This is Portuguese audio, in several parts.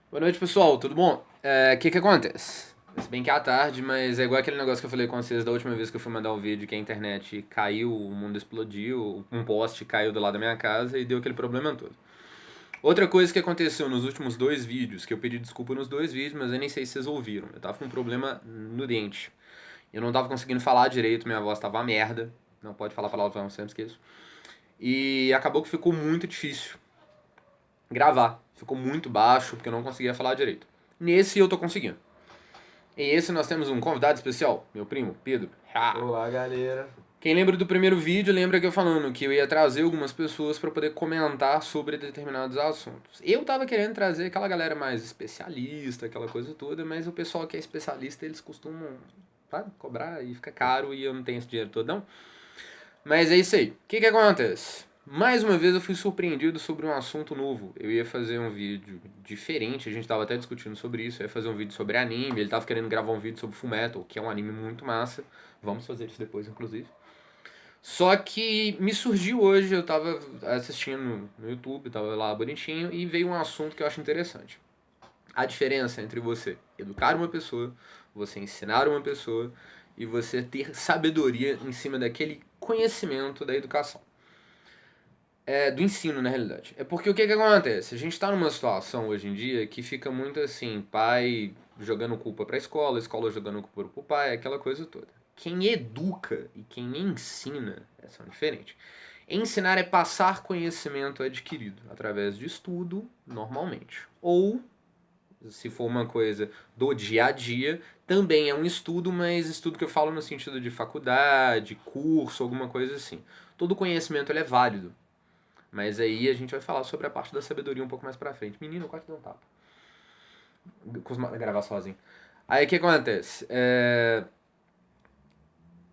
Boa noite, pessoal, tudo bom? Que acontece? Se bem que é à tarde, mas é igual aquele negócio que eu falei com vocês da última vez que eu fui mandar um vídeo que a internet caiu, o mundo explodiu, um poste caiu do lado da minha casa e deu aquele problema todo. Outra coisa que aconteceu nos últimos dois vídeos, que eu pedi desculpa nos dois vídeos, mas eu nem sei se vocês ouviram. Eu tava com um problema no dente. Eu não tava conseguindo falar direito, minha voz tava uma merda. Não pode falar palavrão, sempre esqueço. E acabou que ficou muito difícil gravar. Ficou muito baixo, porque eu não conseguia falar direito. Nesse eu tô conseguindo. E esse nós temos um convidado especial, meu primo, Pedro. Olá, galera. Quem lembra do primeiro vídeo, lembra que eu falando que eu ia trazer algumas pessoas para poder comentar sobre determinados assuntos. Eu tava querendo trazer aquela galera mais especialista, aquela coisa toda, mas o pessoal que é especialista, eles costumam, sabe, cobrar e fica caro e eu não tenho esse dinheiro todo não. Mas é isso aí. O que acontece? Mais uma vez eu fui surpreendido sobre um assunto novo. Eu ia fazer um vídeo diferente, a gente tava até discutindo sobre isso. Eu ia fazer um vídeo sobre anime, ele tava querendo gravar um vídeo sobre Fullmetal, que é um anime muito massa. Vamos fazer isso depois, inclusive. Só que me surgiu hoje, eu tava assistindo no YouTube, tava lá bonitinho, e veio um assunto que eu acho interessante. A diferença entre você educar uma pessoa, você ensinar uma pessoa e você ter sabedoria em cima daquele conhecimento da educação. Do ensino, na realidade. É porque o que acontece? A gente tá numa situação hoje em dia que fica muito assim, pai jogando culpa pra escola, escola jogando culpa pro pai, aquela coisa toda. Quem educa e quem ensina são diferentes. Ensinar é passar conhecimento adquirido através de estudo, normalmente. Ou, se for uma coisa do dia a dia, também é um estudo, mas estudo que eu falo no sentido de faculdade, curso, alguma coisa assim. Todo conhecimento ele é válido. Mas aí a gente vai falar sobre a parte da sabedoria um pouco mais pra frente. Menino, eu quase dei um tapa. Costuma gravar sozinho. Aí o que acontece?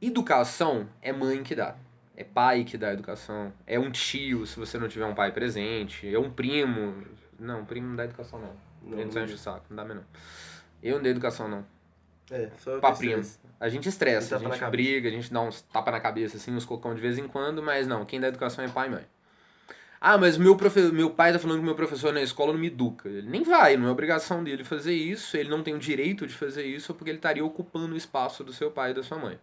Educação é mãe que dá. É pai que dá educação. É um tio, se você não tiver um pai presente. É um primo. Não, primo não dá educação, não. Não, Ele só não enche o deu. saco, não dá mesmo não. Eu não dei educação, não. Só eu Pra tenho primo. estresse. A gente E estressa, a tapa na gente cabeça. briga, a gente dá uns tapa na cabeça, assim, uns cocão de vez em quando, mas não, quem dá educação é pai e mãe. Ah, mas meu pai tá falando que meu professor na escola não me educa. Ele nem vai, não é obrigação dele fazer isso, ele não tem o direito de fazer isso porque ele estaria ocupando o espaço do seu pai e da sua mãe.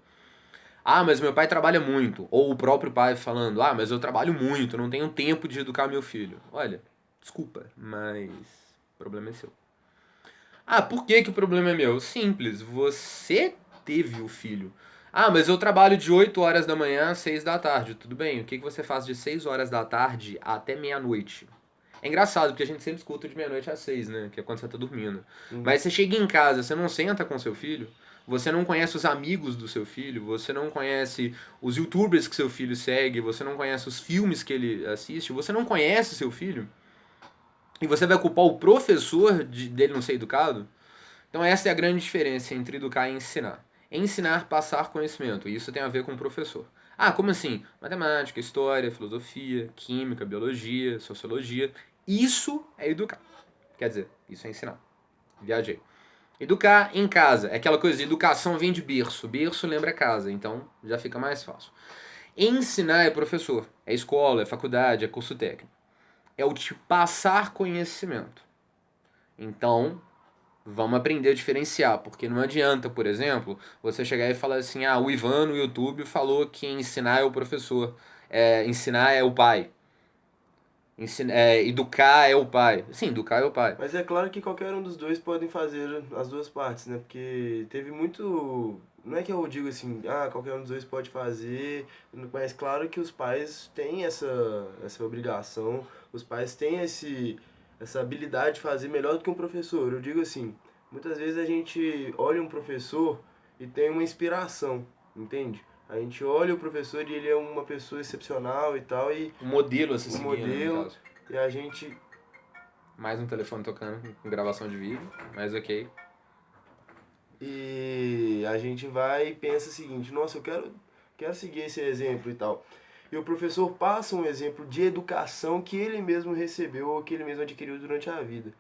Ah, mas meu pai trabalha muito. Ou o próprio pai falando, ah, mas eu trabalho muito, não tenho tempo de educar meu filho. Olha, desculpa, mas o problema é seu. Ah, por que que o problema é meu? Simples, você teve o filho. Ah, mas eu trabalho de 8 horas da manhã às 6 da tarde. Tudo bem, o que que você faz de 6 horas da tarde até meia-noite? É engraçado, porque a gente sempre escuta de meia-noite às 6, né? Que é quando você tá dormindo. Uhum. Mas você chega em casa, você não senta com seu filho, você não conhece os amigos do seu filho, você não conhece os youtubers que seu filho segue, você não conhece os filmes que ele assiste, você não conhece seu filho, e você vai culpar o professor dele não ser educado? Então essa é a grande diferença entre educar e ensinar. Ensinar, passar conhecimento, e isso tem a ver com o professor. Ah, como assim? Matemática, história, filosofia, química, biologia, sociologia. Isso é educar. Quer dizer, isso é ensinar. Viajei. Educar em casa. É aquela coisa, educação vem de berço. Berço lembra casa, então já fica mais fácil. Ensinar é professor. É escola, é faculdade, é curso técnico. É o te passar conhecimento. Então, vamos aprender a diferenciar, porque não adianta, por exemplo, você chegar e falar assim, ah, o Ivan no YouTube falou que ensinar é o professor, ensinar é o pai, educar é o pai. Sim, educar é o pai. Mas é claro que qualquer um dos dois podem fazer as duas partes, né? Porque teve muito. Não é que eu digo assim, qualquer um dos dois pode fazer, mas claro que os pais têm essa obrigação, os pais têm essa habilidade de fazer melhor do que um professor. Eu digo assim, muitas vezes a gente olha um professor e tem uma inspiração, entende? A gente olha o professor e ele é uma pessoa excepcional e tal, e Um modelo a se um seguir, né, no modelo, caso. e a gente Mais um telefone tocando com gravação de vídeo, mas ok. E a gente vai e pensa o seguinte, nossa, quero seguir esse exemplo e tal. E o professor passa um exemplo de educação que ele mesmo recebeu ou que ele mesmo adquiriu durante a vida.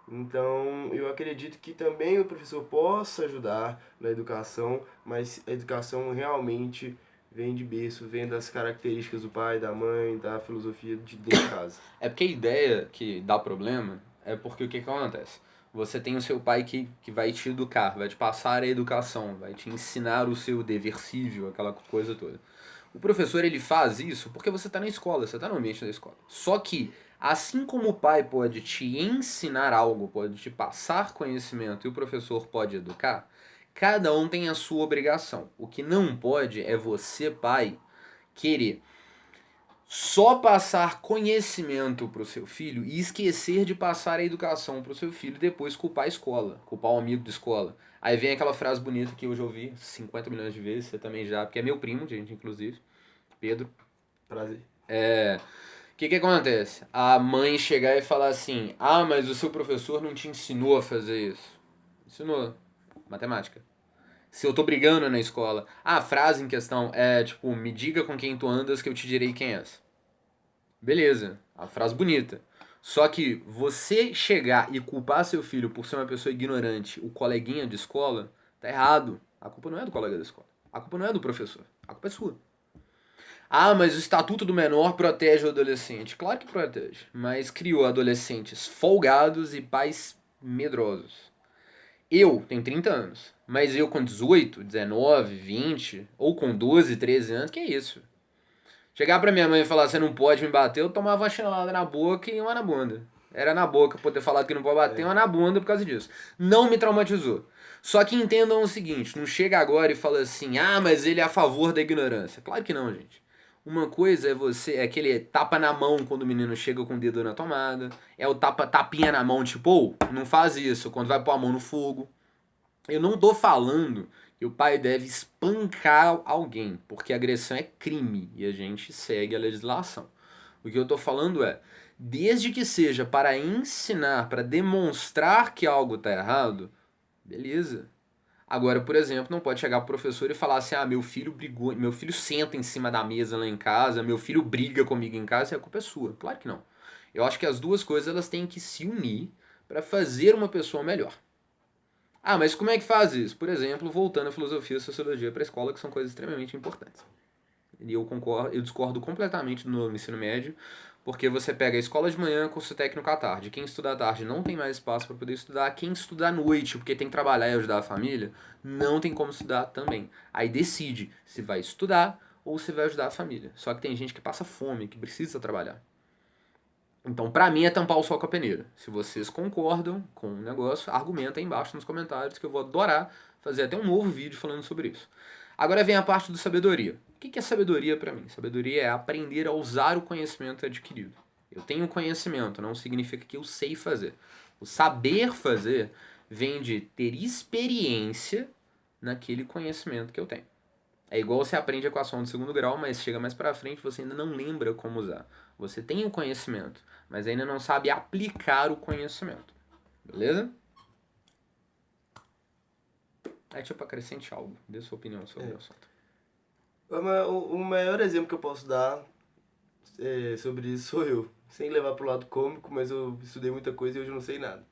Então, eu acredito que também o professor possa ajudar na educação, mas a educação realmente vem de berço, vem das características do pai, da mãe, da filosofia de dentro de casa. É porque a ideia que dá problema é porque o que acontece? Você tem o seu pai que vai te educar, vai te passar a educação, vai te ensinar o seu dever cível, aquela coisa toda. O professor ele faz isso porque você está na escola, você está no ambiente da escola. Só que, assim como o pai pode te ensinar algo, pode te passar conhecimento e o professor pode educar, cada um tem a sua obrigação. O que não pode é você, pai, querer só passar conhecimento para o seu filho e esquecer de passar a educação para o seu filho e depois culpar a escola, culpar o amigo de escola. Aí vem aquela frase bonita que eu já ouvi 50 milhões de vezes, você também já, porque é meu primo, gente, inclusive, Pedro. Prazer. O que acontece? A mãe chegar e falar assim: ah, mas o seu professor não te ensinou a fazer isso. Ensinou. Matemática. Se eu tô brigando na escola, a frase em questão é tipo: me diga com quem tu andas que eu te direi quem és. Beleza, a frase bonita. Só que você chegar e culpar seu filho por ser uma pessoa ignorante, o coleguinha de escola, tá errado. A culpa não é do colega da escola. A culpa não é do professor. A culpa é sua. Ah, mas o Estatuto do Menor protege o adolescente. Claro que protege, mas criou adolescentes folgados e pais medrosos. Eu tenho 30 anos, mas eu com 18, 19, 20, ou com 12, 13 anos, que é isso? Chegar pra minha mãe e falar, você não pode me bater, eu tomava uma chinelada na boca e uma na bunda. Era na boca por ter falado que não pode bater, uma na bunda por causa disso. Não me traumatizou. Só que entendam o seguinte, não chega agora e fala assim, ah, mas ele é a favor da ignorância. Claro que não, gente. Uma coisa é você, é aquele tapa na mão quando o menino chega com o dedo na tomada, é o tapinha na mão, tipo, ou, não faz isso, quando vai pôr a mão no fogo. Eu não tô falando que o pai deve espancar alguém, porque agressão é crime e a gente segue a legislação. O que eu tô falando é, desde que seja para ensinar, para demonstrar que algo tá errado, beleza. Agora, por exemplo, não pode chegar pro professor e falar assim: "Ah, meu filho brigou, meu filho senta em cima da mesa lá em casa, meu filho briga comigo em casa", e a culpa é sua. Claro que não. Eu acho que as duas coisas elas têm que se unir para fazer uma pessoa melhor. Ah, mas como é que faz isso? Por exemplo, voltando à filosofia e sociologia para a escola, que são coisas extremamente importantes. E eu concordo, eu discordo completamente no ensino médio, porque você pega a escola de manhã, curso técnico à tarde. Quem estuda à tarde não tem mais espaço para poder estudar. Quem estuda à noite, porque tem que trabalhar e ajudar a família, não tem como estudar também. Aí decide se vai estudar ou se vai ajudar a família. Só que tem gente que passa fome, que precisa trabalhar. Então, pra mim, é tampar o sol com a peneira. Se vocês concordam com o negócio, argumenta aí embaixo nos comentários que eu vou adorar fazer até um novo vídeo falando sobre isso. Agora vem a parte do sabedoria. O que é sabedoria pra mim? Sabedoria é aprender a usar o conhecimento adquirido. Eu tenho conhecimento, não significa que eu sei fazer. O saber fazer vem de ter experiência naquele conhecimento que eu tenho. É igual você aprende a equação de segundo grau, mas chega mais pra frente você ainda não lembra como usar. Você tem o conhecimento, mas ainda não sabe aplicar o conhecimento. Beleza? Aí tipo, acrescente algo. Dê sua opinião sobre o assunto. O maior exemplo que eu posso dar sobre isso sou eu. Sem levar pro lado cômico, mas eu estudei muita coisa e hoje eu não sei nada.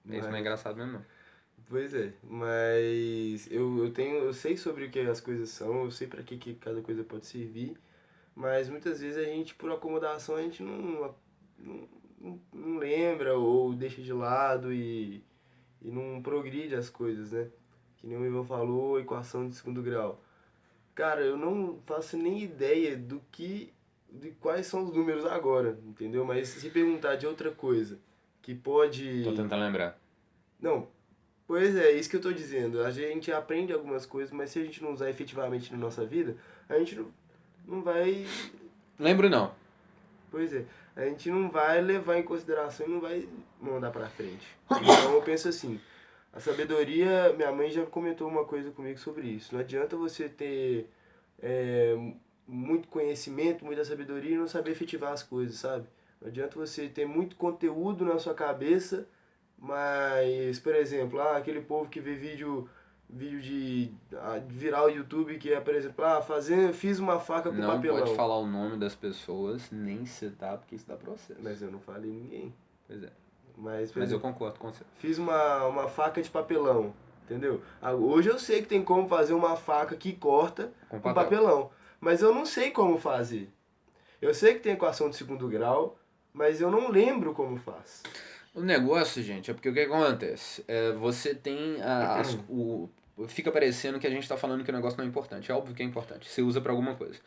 Isso não é engraçado mesmo, não. Pois é, mas eu sei sobre o que as coisas são, eu sei para que cada coisa pode servir, mas muitas vezes a gente, por acomodação, a gente não lembra ou deixa de lado e não progride as coisas, né? Que nem o Ivan falou, equação de segundo grau. Cara, eu não faço nem ideia de quais são os números agora, entendeu? Mas se perguntar de outra coisa que pode... Tô tentando lembrar. Não, pois é, isso que eu tô dizendo. A gente aprende algumas coisas, mas se a gente não usar efetivamente na nossa vida, a gente não vai... Lembro não. Pois é, a gente não vai levar em consideração e não vai mandar pra frente. Então eu penso assim, a sabedoria, minha mãe já comentou uma coisa comigo sobre isso. Não adianta você ter muito conhecimento, muita sabedoria e não saber efetivar as coisas, sabe? Não adianta você ter muito conteúdo na sua cabeça, mas, por exemplo, aquele povo que vê vídeo de virar o YouTube que é, por exemplo, fiz uma faca com Não papelão. pode falar o nome das pessoas, nem citar, porque isso dá processo. Mas eu não falei ninguém. Pois é. Mas eu exemplo, concordo com você. fiz uma faca de papelão, entendeu? Hoje eu sei que tem como fazer uma faca que corta com papelão, mas eu não sei como fazer. Eu sei que tem equação de segundo grau, mas eu não lembro como faz. O negócio, gente, é porque o que acontece? Você tem fica parecendo que a gente tá falando que o negócio não é importante. É óbvio que é importante. Você usa pra alguma coisa.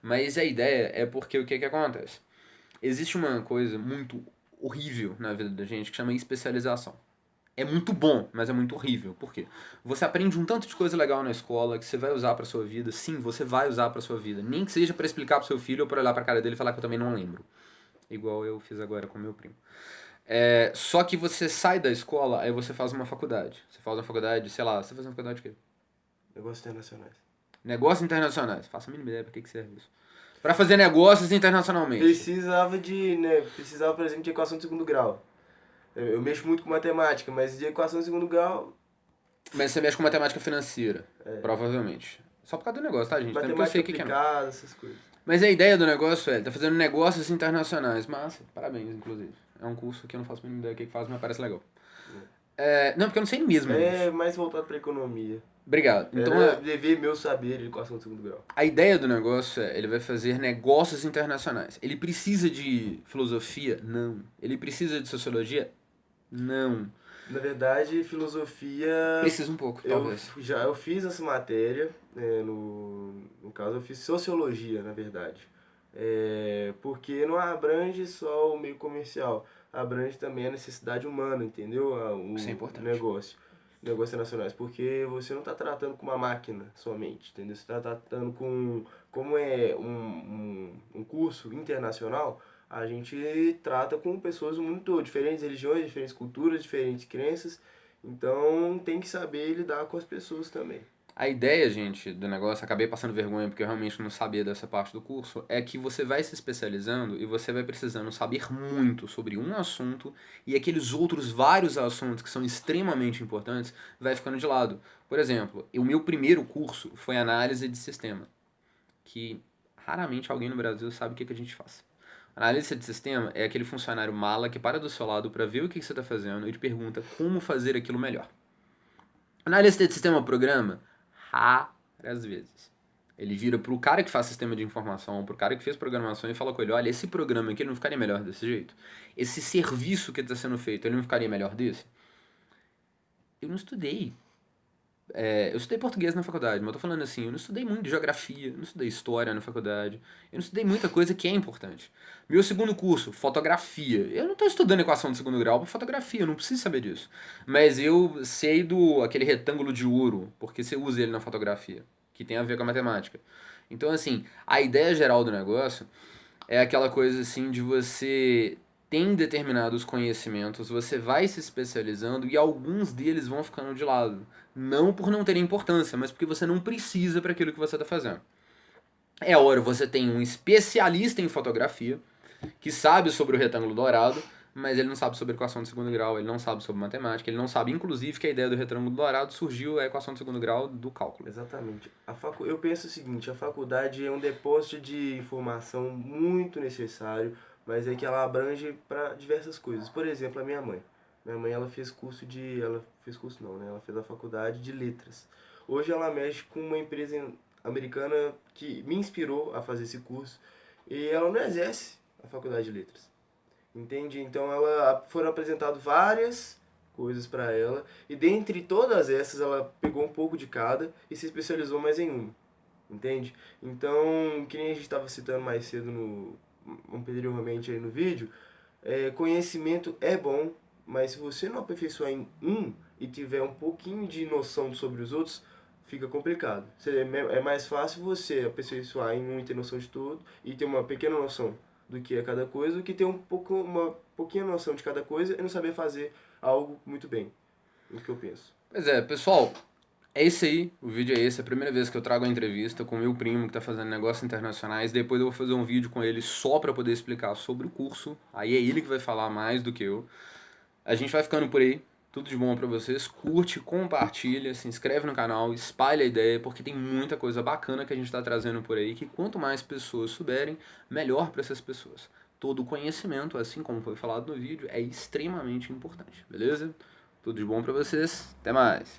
Mas a ideia é porque o que acontece? Existe uma coisa muito horrível na vida da gente que chama especialização. É muito bom, mas é muito horrível. Por quê? Você aprende um tanto de coisa legal na escola que você vai usar pra sua vida. Sim, você vai usar pra sua vida. Nem que seja pra explicar pro seu filho ou pra olhar pra cara dele e falar que eu também não lembro. Igual eu fiz agora com meu primo. Só que você sai da escola, aí você faz uma faculdade. Você faz uma faculdade, sei lá, você faz uma faculdade de quê? Negócios internacionais. Negócios internacionais. Faça a mínima ideia pra que serve isso. Pra fazer negócios internacionalmente. Precisava, por exemplo, de equação de segundo grau. Eu mexo muito com matemática, mas de equação de segundo grau, Mas você mexe com matemática financeira, provavelmente. Só por causa do negócio, tá, gente? Tanto que eu sei matemática o que é. aplicada, essas coisas. Mas a ideia do negócio ele tá fazendo negócios internacionais. Massa, parabéns, inclusive. É um curso que eu não faço a mínima ideia do que faz, mas parece legal. Não, porque eu não sei mesmo. É mais voltado para economia. Obrigado. Então, Era dever meu saber de equação de segundo grau. a ideia do negócio ele vai fazer negócios internacionais. Ele precisa de filosofia? Não. Ele precisa de sociologia? Não. Na verdade, filosofia, Precisa um pouco, talvez. eu fiz essa matéria, no caso eu fiz sociologia, na verdade. Porque não abrange só o meio comercial, abrange também a necessidade humana, entendeu? Isso é importante. Negócios internacionais, porque você não está tratando com uma máquina somente, entendeu? Você está tratando com, como é um curso internacional, a gente trata com pessoas do mundo todo, diferentes religiões, diferentes culturas, diferentes crenças, então tem que saber lidar com as pessoas também. A ideia, gente, do negócio, acabei passando vergonha porque eu realmente não sabia dessa parte do curso, é que você vai se especializando e você vai precisando saber muito sobre um assunto e aqueles outros vários assuntos que são extremamente importantes vai ficando de lado. Por exemplo, o meu primeiro curso foi análise de sistema, que raramente alguém no Brasil sabe o que a gente faz. Analista de sistema é aquele funcionário mala que para do seu lado para ver o que você está fazendo e te pergunta como fazer aquilo melhor. Analista de sistema programa? Raras vezes. Ele vira pro cara que faz sistema de informação, pro cara que fez programação e fala com ele, olha, esse programa aqui ele não ficaria melhor desse jeito? Esse serviço que está sendo feito, ele não ficaria melhor desse? Eu não estudei. Eu estudei português na faculdade, mas eu tô falando assim, eu não estudei muito de geografia, eu não estudei história na faculdade, eu não estudei muita coisa que é importante. Meu segundo curso, fotografia. Eu não tô estudando equação de segundo grau para fotografia, eu não preciso saber disso. Mas eu sei do aquele retângulo de ouro, porque você usa ele na fotografia, que tem a ver com a matemática. Então, assim, a ideia geral do negócio é aquela coisa assim de você tem determinados conhecimentos, você vai se especializando e alguns deles vão ficando de lado. Não por não terem importância, mas porque você não precisa para aquilo que você está fazendo. É hora você tem um especialista em fotografia que sabe sobre o retângulo dourado, mas ele não sabe sobre equação de segundo grau, ele não sabe sobre matemática, ele não sabe, inclusive, que a ideia do retângulo dourado surgiu a equação de segundo grau do cálculo. Exatamente. Eu penso o seguinte, a faculdade é um depósito de informação muito necessário, mas é que ela abrange para diversas coisas. Por exemplo, a minha mãe. Minha mãe, ela fez curso não, né? Ela fez a faculdade de letras. Hoje ela mexe com uma empresa americana que me inspirou a fazer esse curso e ela não exerce a faculdade de letras. Entende? Então foram apresentadas várias coisas para ela e dentre todas essas ela pegou um pouco de cada e se especializou mais em uma. Entende? Então, que nem a gente estava citando mais cedo anteriormente aí no vídeo, conhecimento é bom, mas se você não aperfeiçoar em um e tiver um pouquinho de noção sobre os outros, fica complicado. É mais fácil você aperfeiçoar em um e ter noção de tudo e ter uma pequena noção do que é cada coisa, do que ter uma pouquinha noção de cada coisa e não saber fazer algo muito bem. O que eu penso. Pois é, pessoal, é isso aí, o vídeo é esse, é a primeira vez que eu trago a entrevista com meu primo que tá fazendo negócios internacionais, depois eu vou fazer um vídeo com ele só para poder explicar sobre o curso, aí é ele que vai falar mais do que eu. A gente vai ficando por aí, tudo de bom para vocês, curte, compartilha, se inscreve no canal, espalha a ideia, porque tem muita coisa bacana que a gente tá trazendo por aí, que quanto mais pessoas souberem, melhor para essas pessoas. Todo conhecimento, assim como foi falado no vídeo, é extremamente importante, beleza? Tudo de bom para vocês, até mais!